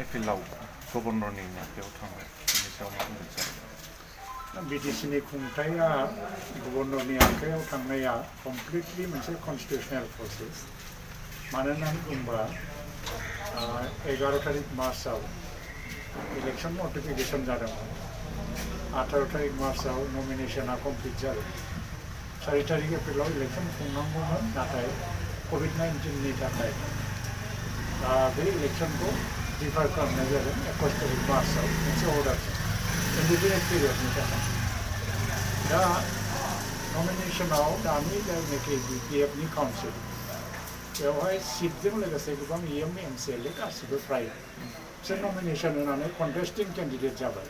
एपिलाव गभर्नरनि आखायाव थांबाय बेनि सायाव मा बुंगोन सार? बिटिसिनि खुंथाया गभर्नरनि आखायाव थांनाया कमप्लिटलि मोनसे कन्स्टिटिउसनेल प्रसेस मानो होननानै बुंबा 11 तारिख मार्चआव इलेक्शन नटिफिकेशन जादोंमोन 18 तारिख मार्चआव नमिनेशना कमप्लिट जादों 4 तारिख एप्रिलाव इलेक्शन खुंनांगौमोन नाथाय COVID-19नि थाखाय बे इलेक्शनखौ डिफार खालामनाय जादों 21 तारिख मार्चआव मोनसे अर्डारजों इन्डिपेन्डेन्ट पिरियडनि थाखाय दा नमिनेशनाव दानि जायनाखि BPFनि काउन्सिल बेवहाय सीटजों लोगोसे गोबां EM MCLA गासिबो फ्राय बिसोर नमिनेशन होनानै कन्टेस्टिं केन्डिडेट जाबाय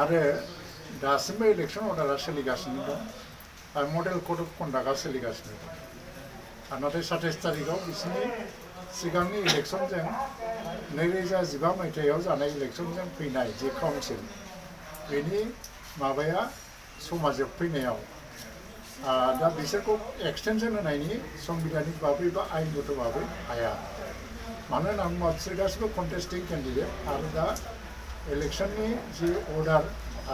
आरो दासिमबो इलेक्शन अर्डारा सोलिगासिनो दं आरो मडेल कड अफ कन्डाक्टआ सोलिगासिनो दं आरो नाथाय 27 तारिखआव बिसोरनि सिगांनि इलेक्शनजों 2015 मायथाइयाव जानाय इलेक्शनजों फैनाय जे काउन्सिल बेनि माबाया समा जोबफैनायाव दा बिसोरखौ एक्सटेनसन होनायनि संबिधानिक भाबै बा आइनगत भाबै हाया मानो होनना बुङोबा बिसोर गासिबो कन्टेस्टिं केन्डिडेट आरो दा इलेक्शननि जि अर्डार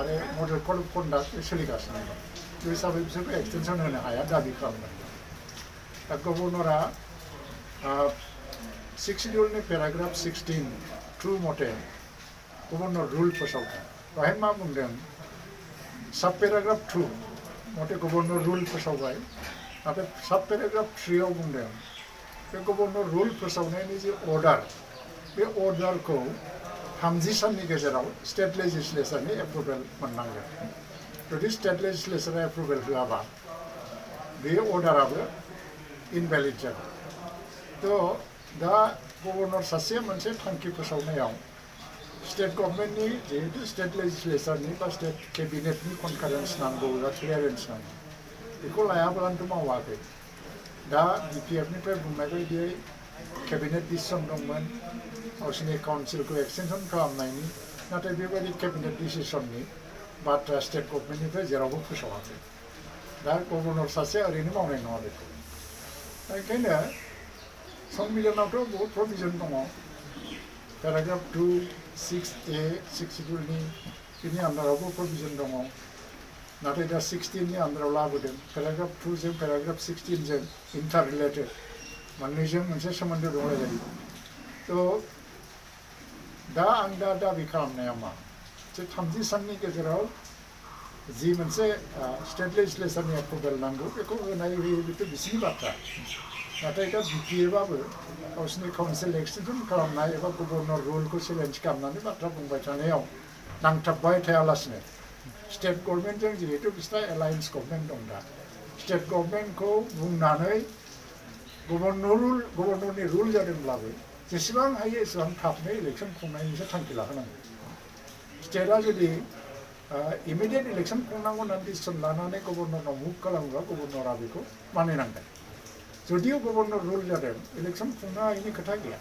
आरो मडेल कड अफ कन्डाक्ट सोलिगासिनो दं बे हिसाबै बिसोरखौ एक्सटेनसन होनो हाया दाबि खालामदों दा गभर्नरा 6 शिड्यूलनि पेराग्राफ 16(2) मथे गभर्नर रुल फोसावदों बेवहाय मा बुंदों सब पेराग्राफ 2 मथे गभर्नर रुल फोसावबाय नाथाय सब पेराग्राफ 3 आव बुंदों बे गभर्नर रुल फोसावनायनि जे अर्डार बे अर्डारखौ 30 साननि गेजेराव स्टेट लेजिस्लेचरनि एप्रुभेल मोननांगोन जुदि स्टेट लेजिस्लेचरा एप्रुभेल होआबा बे अर्डाराबो इनभेलिड जागोन थ' दा गभर्नर सासे मोनसे थांखि फोसावनायाव स्टेट गभर्नमेन्टनि जिहेतु स्टेट लेजिस्लेचरनि बा स्टेट केबिनेटनि कनकारेन्स नांगौ बा क्लियारेन्स नांगौ बेखौ लायाब्लानोथ' मावाखै दा BPFनिफ्राय बुंनाय बायदियै केबिनेट डिसिसन दंमोन गावसोरनि काउन्सिलखौ एक्सटेनसन खालामनायनि नाथाय बेबायदि केबिनेट डिसिसननि बाथ्रा स्टेट गभर्नमेन्टनिफ्राय जेरावबो फोसावाखै दा गभर्नर सासे ओरैनो मावनाय नङा बेखौ दा ओंखायनो संबिधानावथ' बहुत प्रभिजन दङ पेराग्राफ 2, 6A 6 शिड्यूलनि बिनि आन्दारावबो प्रभिजन दङ नाथाय दा 16नि आन्दाराव लाबोदों पेराग्राफ 2 जों पेराग्राफ 16 जों इन्टार रिलेटेड मोननैजों मोनसे सोमोन्दो दंलायलायो थ' दा आं दाबि खालामनाया मा जे 30 साननि गेजेराव जि मोनसे स्टेट लेजिस्लेचरनि एप्रुभेल नांगौ बेखौ होनाय होयो बेथ' बिसिनि बाथ्रा नाथाय दा BPFआबो गावसोरनि काउन्सिल एक्सटेनसन खालामनाय एबा गभर्नर रुलखौ चेलेन्ज खालामनानै बाथ्रा बुंबाय थानायाव नांथाबबाय थायालासिनो स्टेट गभर्नमेन्टजों जिहेतु बिसिना एलायन्स गभर्नमेन्ट दं दा स्टेट गभर्नमेन्टखौ बुंनानै गभर्नरनि रुल जादोंब्लाबो जेसेबां हायो एसेबां थाबनो इलेक्शन खुंनायनिसो थांखि लाहोनांगौ स्टेटआ जुदि इमिडियेट इलेक्शन खुंनांगौ होननानै डिसिसन लानानै गभर्नरनाव मुभ खालामोब्ला गभर्नरा बेखौ मानिनांगोन जुदिও गभर्नर रुल जादों इलेक्शन खुंनो हायैनि खोथा गैया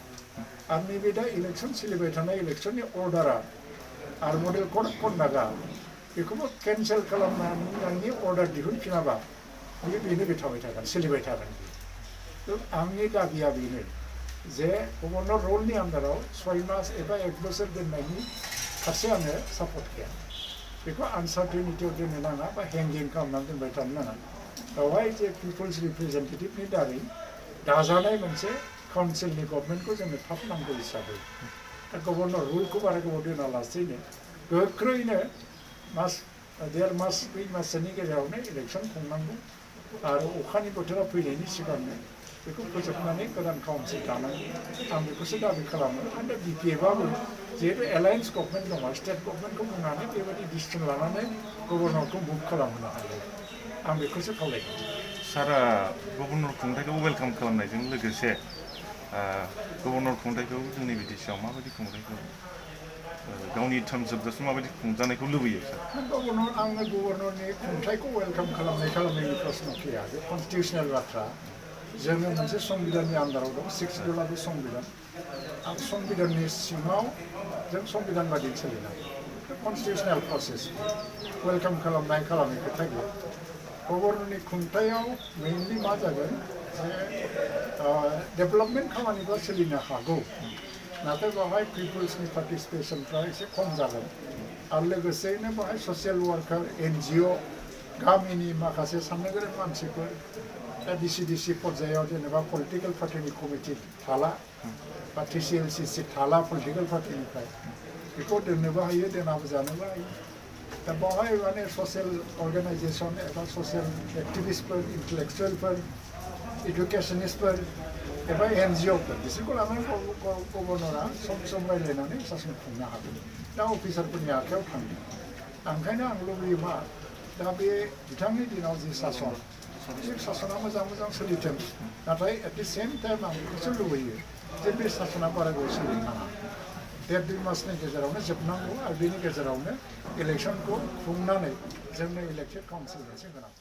आरो नैबे दा इलेक्शन सोलिबाय थानाय इलेक्शननि अर्डारा आरो मडेल कड अफ कन्डाक्टआ बेखौबो केन्सेल खालामनायनि अर्डार दिहुनफिनाबा बेनो बे थाबाय थागोन सोलिबाय थागोन आंनि दाबिया बेनो जे गभर्नर रुलनि आन्दाराव 6 मास एबा 1 बोसोर दोननायनि फारसे आङो सापर्ट गैया बेखौ आनसार्टेनिटियाव दोननो नाङा बा हेंगिं खालामनानै दोनबाय थानो नाङा बेवहाय जे पिपल्स रिप्रेजेन्टेटिभनि दारै दाजानाय मोनसे काउन्सिलनि गभर्नमेन्टखौ जोंनो थाब नांगौ हिसाबै दा गभर्नर रुलखौ बारा गोबाव दोनालासेनो गोख्रैनो 1.5 मास 2 माससोनि गेजेरावनो इलेक्शन खुंनांगौ आरो अखानि बोथोरा फैनायनि सिगांनो बेखौ फोजोबनानै गोदान काउन्सिल दानांगौ आं बेखौसो दाबि खालामो आरो दा BPFआबो जिहेतु एलायन्स गभर्नमेन्ट दङ स्टेट गभर्नमेन्टखौ बुंनानै बेबायदि डिसिसन लानानै गभर्नरखौ मुभ खालामहोनो हायो आं बेखौसो खावलायगोन सारा गभर्नर खुंथायखौ वेलकाम खालामनायजों लोगोसे गभर्नर खुंथायखौ जोंनि बिटिसिआव माबायदि खुंथायखौ गावनि टार्म जोबजासिम माबायदि खुंजानायखौ लुबैयो सार आङो गभर्नरनि खुंथायखौ वेलकाम खालामनायनि प्रश्न फैया बे कन्स्टिटिउसनेल बाथ्रा जोङो मोनसे संबिधाननि आन्दाराव दं 6 शिड्यूलाबो संबिधान आरो संबिधाननि सिङाव जों संबिधान बादि सोलिनांगौ कन्स्टिटिउसनेल प्रसेस वेलकाम खालामनाय खोथा गैया गभर्नरनि खुंथायाव मेइनलि मा जागोन जे डेभेलपमेन्ट खामानिफ्रा सोलिनो हागौ नाथाय बेवहाय पिपुल्सनि पार्टिसिपेसनफ्रा एसे खम जागोन आरो लोगोसेयैनो बेवहाय ससियेल वार्कार NGO गामिनि माखासे साननो गोरों मानसिफोर DCDC पर्यायाव जेनेबा पलिटिकेल पार्टिनि कमिटि थाला बा TCLCC थाला पलिटिकेल पार्टिनिफ्राय बेखौ दोननोबो हायो दोनाबो जानोबो हायो दा बेवहाय माने ससियेल अर्गानाइजेसन एबा ससियेल एक्टिभिस्टफोर इन्टेलेक्सुयेलफोर एडुकेसनिस्टफोर एबा NGOफोर बिसोरखौ लानानै गभर्नरा सम सम रायज्लायनानै सासन खुंनो हागोन दा अफिसारफोरनि आखायाव थांदों ओंखायनो आं लुबैयो मा दा बे बिथांनि दिनाव जि सासन बे सासना मोजां सोलिथों नाथाय एट दि सेम टाइम आं बेखौसो लुबैयो जे बे सासना बारा गोबाव सोलिनो नाङा 1.5 मासनि गेजेरावनो जोबनांगौ आरो बेनि गेजेरावनो इलेक्सनखौ खुंनानै जोंनो इलेक्टेड काउन्सिल मोनसे गोनां